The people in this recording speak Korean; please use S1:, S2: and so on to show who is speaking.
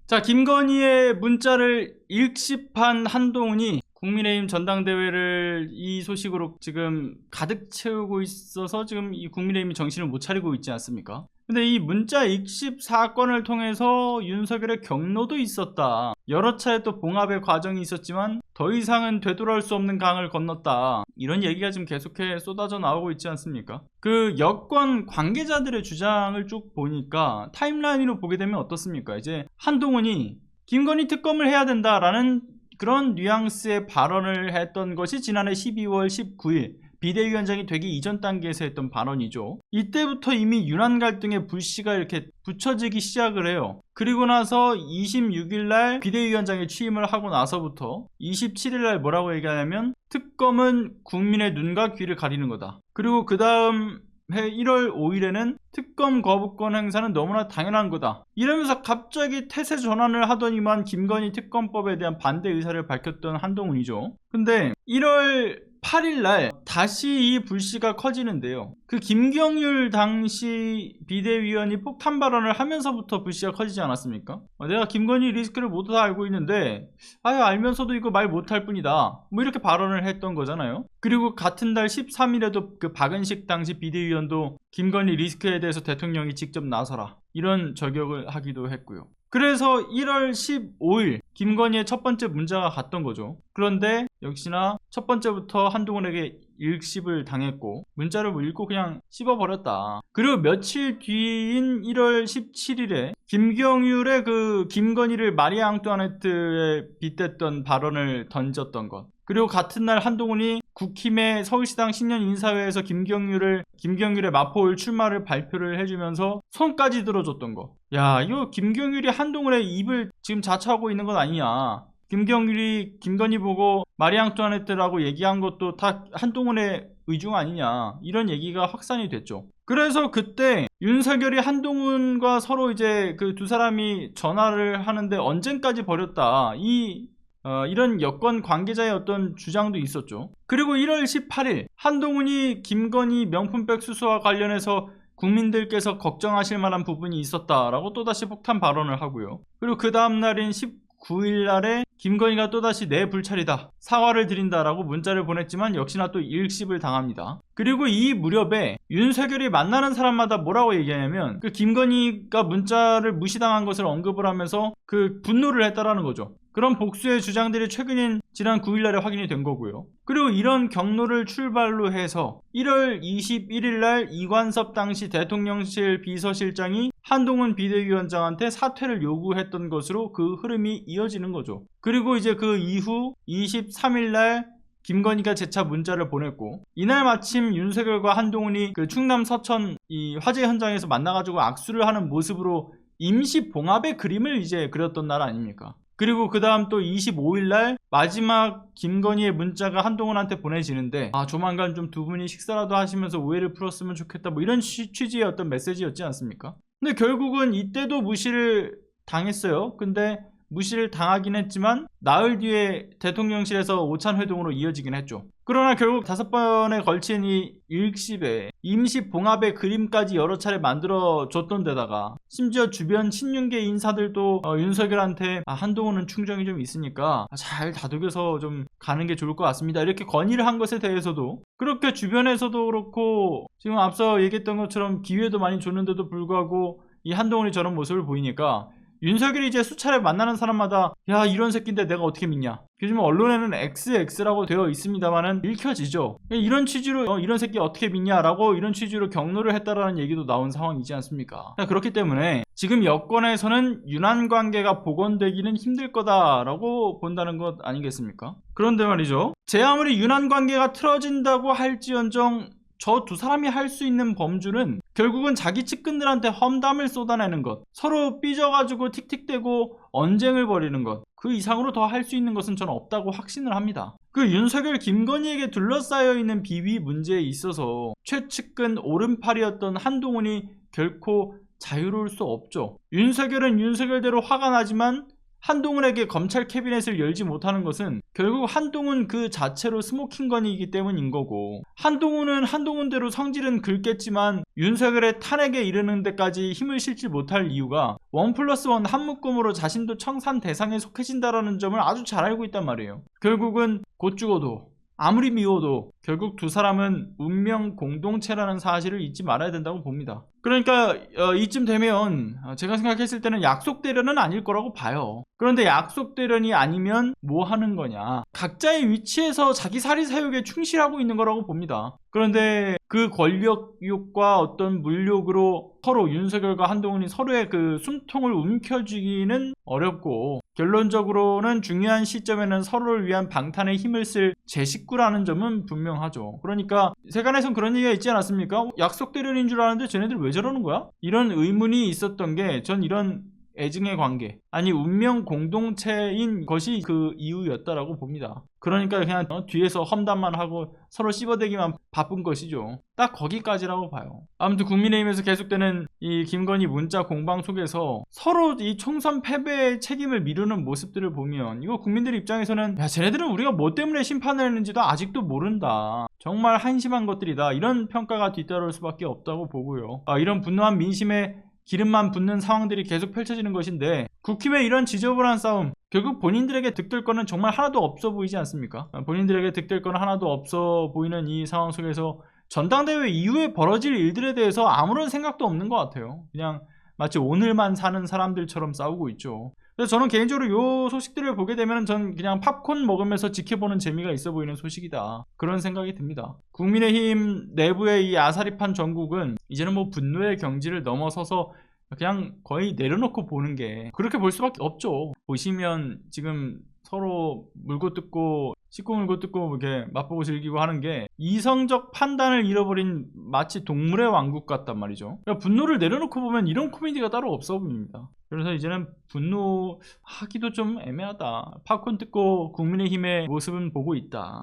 S1: 자, 김건희의 문자를 읽씹한 한동훈이 국민의힘 전당대회를 이 소식으로 지금 가득 채우고 있어서 지금 이 국민의힘이 정신을 못 차리고 있지 않습니까? 근데 이 문자 읽씹 사건을 통해서 윤석열의 경로도 있었다. 여러 차례 또 봉합의 과정이 있었지만 더 이상은 되돌아올 수 없는 강을 건넜다. 이런 얘기가 지금 계속해 쏟아져 나오고 있지 않습니까? 그 여권 관계자들의 주장을 쭉 보니까 타임라인으로 보게 되면 어떻습니까? 이제 한동훈이 김건희 특검을 해야 된다라는 그런 뉘앙스의 발언을 했던 것이 지난해 12월 19일 비대위원장이 되기 이전 단계에서 했던 발언이죠. 이때부터 이미 윤한 갈등의 불씨가 이렇게 붙여지기 시작을 해요. 그리고 나서 26일날 비대위원장에 취임을 하고 나서부터 27일날 뭐라고 얘기하냐면 특검은 국민의 눈과 귀를 가리는 거다. 그리고 그 다음 해 1월 5일에는 특검 거부권 행사는 너무나 당연한 거다. 이러면서 갑자기 태세 전환을 하더니만 김건희 특검법에 대한 반대 의사를 밝혔던 한동훈이죠. 근데 1월 8일날 다시 이 불씨가 커지는데요. 그 김경률 당시 비대위원이 폭탄 발언을 하면서부터 불씨가 커지지 않았습니까? 내가 김건희 리스크를 모두 다 알고 있는데 알면서도 이거 말 못할 뿐이다. 뭐 이렇게 발언을 했던 거잖아요. 그리고 같은 달 13일에도 그 박은식 당시 비대위원도 김건희 리스크에 대해서 대통령이 직접 나서라. 이런 저격을 하기도 했고요. 그래서 1월 15일 김건희의 첫 번째 문자가 갔던 거죠. 그런데 역시나 첫 번째부터 한동훈에게 읽씹을 당했고 문자를 읽고 그냥 씹어버렸다. 그리고 며칠 뒤인 1월 17일에 김경률의 그 김건희를 마리아 앙뚜아네트에 빗댔던 발언을 던졌던 것, 그리고 같은 날 한동훈이 국힘의 서울시당 신년 인사회에서 김경률의 마포울 출마를 발표를 해주면서 손까지 들어줬던 거. 야, 이거 김경률이 한동훈의 입을 지금 자처하고 있는 건 아니냐. 김경률이 김건희 보고 마리 앙뚜아네트라고 얘기한 것도 다 한동훈의 의중 아니냐. 이런 얘기가 확산이 됐죠. 그래서 그때 윤석열이 한동훈과 서로 이제 그 두 사람이 전화를 하는데 언젠까지 벌였다. 이런 여권 관계자의 어떤 주장도 있었죠. 그리고 1월 18일 한동훈이 김건희 명품백 수수와 관련해서 국민들께서 걱정하실 만한 부분이 있었다라고 또다시 폭탄 발언을 하고요. 그리고 그 다음 날인 19일 날에 김건희가 또다시 내 불찰이다, 사과를 드린다라고 문자를 보냈지만 역시나 또 읽씹을 당합니다. 그리고 이 무렵에 윤석열이 만나는 사람마다 뭐라고 얘기하냐면 그 김건희가 문자를 무시당한 것을 언급을 하면서 그 분노를 했다라는 거죠. 그런 복수의 주장들이 최근인 지난 9일날에 확인이 된 거고요. 그리고 이런 경로를 출발로 해서 1월 21일날 이관섭 당시 대통령실 비서실장이 한동훈 비대위원장한테 사퇴를 요구했던 것으로 그 흐름이 이어지는 거죠. 그리고 이제 그 이후 23일날 김건희가 재차 문자를 보냈고, 이날 마침 윤석열과 한동훈이 그 충남 서천 이 화재 현장에서 만나가지고 악수를 하는 모습으로 임시 봉합의 그림을 이제 그렸던 날 아닙니까? 그리고 그 다음 또 25일날 마지막 김건희의 문자가 한동훈한테 보내지는데 조만간 좀 두 분이 식사라도 하시면서 오해를 풀었으면 좋겠다, 뭐 이런 취지의 어떤 메시지였지 않습니까? 근데 결국은 이때도 무시를 당했어요. 근데 무시를 당하긴 했지만 나흘 뒤에 대통령실에서 오찬 회동으로 이어지긴 했죠. 그러나 결국 5번에 걸친 이 읽씹에 임시 봉합의 그림까지 여러 차례 만들어줬던 데다가 심지어 주변 친윤계 인사들도 윤석열한테 한동훈은 충정이 좀 있으니까 잘 다독여서 좀 가는 게 좋을 것 같습니다, 이렇게 건의를 한 것에 대해서도 그렇게 주변에서도 그렇고 지금 앞서 얘기했던 것처럼 기회도 많이 줬는데도 불구하고 이 한동훈이 저런 모습을 보이니까 윤석열이 이제 수차례 만나는 사람마다 야, 이런 새끼인데 내가 어떻게 믿냐. 요즘 언론에는 XX라고 되어 있습니다만은 읽혀지죠. 이런 취지로 이런 새끼 어떻게 믿냐라고 이런 취지로 경로를 했다라는 얘기도 나온 상황이지 않습니까? 그렇기 때문에 지금 여권에서는 윤한 관계가 복원되기는 힘들 거다라고 본다는 것 아니겠습니까? 그런데 말이죠, 제 아무리 윤한 관계가 틀어진다고 할지언정 저 두 사람이 할 수 있는 범주는 결국은 자기 측근들한테 험담을 쏟아내는 것, 서로 삐져가지고 틱틱대고 언쟁을 벌이는 것, 그 이상으로 더 할 수 있는 것은 저는 없다고 확신을 합니다. 그 윤석열 김건희에게 둘러싸여 있는 비위 문제에 있어서 최측근 오른팔이었던 한동훈이 결코 자유로울 수 없죠. 윤석열은 윤석열대로 화가 나지만 한동훈에게 검찰 캐비넷을 열지 못하는 것은 결국 한동훈 그 자체로 스모킹건이기 때문인 거고, 한동훈은 한동훈대로 성질은 긁겠지만 윤석열의 탄핵에 이르는 데까지 힘을 실지 못할 이유가 1+1 한 묶음으로 자신도 청산 대상에 속해진다라는 점을 아주 잘 알고 있단 말이에요. 결국은 곧 죽어도 아무리 미워도 결국 두 사람은 운명 공동체라는 사실을 잊지 말아야 된다고 봅니다. 그러니까 이쯤 되면 제가 생각했을 때는 약속 대련은 아닐 거라고 봐요. 그런데 약속 대련이 아니면 뭐 하는 거냐, 각자의 위치에서 자기 사리사욕에 충실하고 있는 거라고 봅니다. 그런데 그 권력욕과 어떤 물욕으로 서로 윤석열과 한동훈이 서로의 그 숨통을 움켜쥐기는 어렵고, 결론적으로는 중요한 시점에는 서로를 위한 방탄에 힘을 쓸 제 식구라는 점은 분명하죠. 그러니까 세간에선 그런 얘기가 있지 않았습니까? 약속 대련인 줄 아는데 쟤네들 왜 저러는 거야? 이런 의문이 있었던 게, 전 이런 애증의 관계, 아니 운명 공동체인 것이 그 이유였다라고 봅니다. 그러니까 그냥 뒤에서 험담만 하고 서로 씹어대기만 바쁜 것이죠. 딱 거기까지라고 봐요. 아무튼 국민의힘에서 계속되는 이 김건희 문자 공방 속에서 서로 이 총선 패배의 책임을 미루는 모습들을 보면, 이거 국민들 입장에서는 야, 쟤네들은 우리가 뭐 때문에 심판을 했는지도 아직도 모른다, 정말 한심한 것들이다, 이런 평가가 뒤따를 수밖에 없다고 보고요. 이런 분노한 민심에 기름만 붓는 상황들이 계속 펼쳐지는 것인데, 국힘의 이런 지저분한 싸움, 결국 본인들에게 득될 거는 정말 하나도 없어 보이지 않습니까? 본인들에게 득될 거는 하나도 없어 보이는 이 상황 속에서 전당대회 이후에 벌어질 일들에 대해서 아무런 생각도 없는 것 같아요. 그냥 마치 오늘만 사는 사람들처럼 싸우고 있죠. 그래서 저는 개인적으로 이 소식들을 보게 되면 전 그냥 팝콘 먹으면서 지켜보는 재미가 있어 보이는 소식이다, 그런 생각이 듭니다. 국민의힘 내부의 이 아사리판 전국은 이제는 뭐 분노의 경지를 넘어서서 그냥 거의 내려놓고 보는 게, 그렇게 볼 수밖에 없죠. 보시면 지금 서로 물고 뜯고 씻고 물고 뜯고 이렇게 맛보고 즐기고 하는 게 이성적 판단을 잃어버린 마치 동물의 왕국 같단 말이죠. 그러니까 분노를 내려놓고 보면 이런 코미디가 따로 없어 보입니다. 그래서 이제는 분노하기도 좀 애매하다, 팝콘 뜯고 국민의힘의 모습은 보고 있다.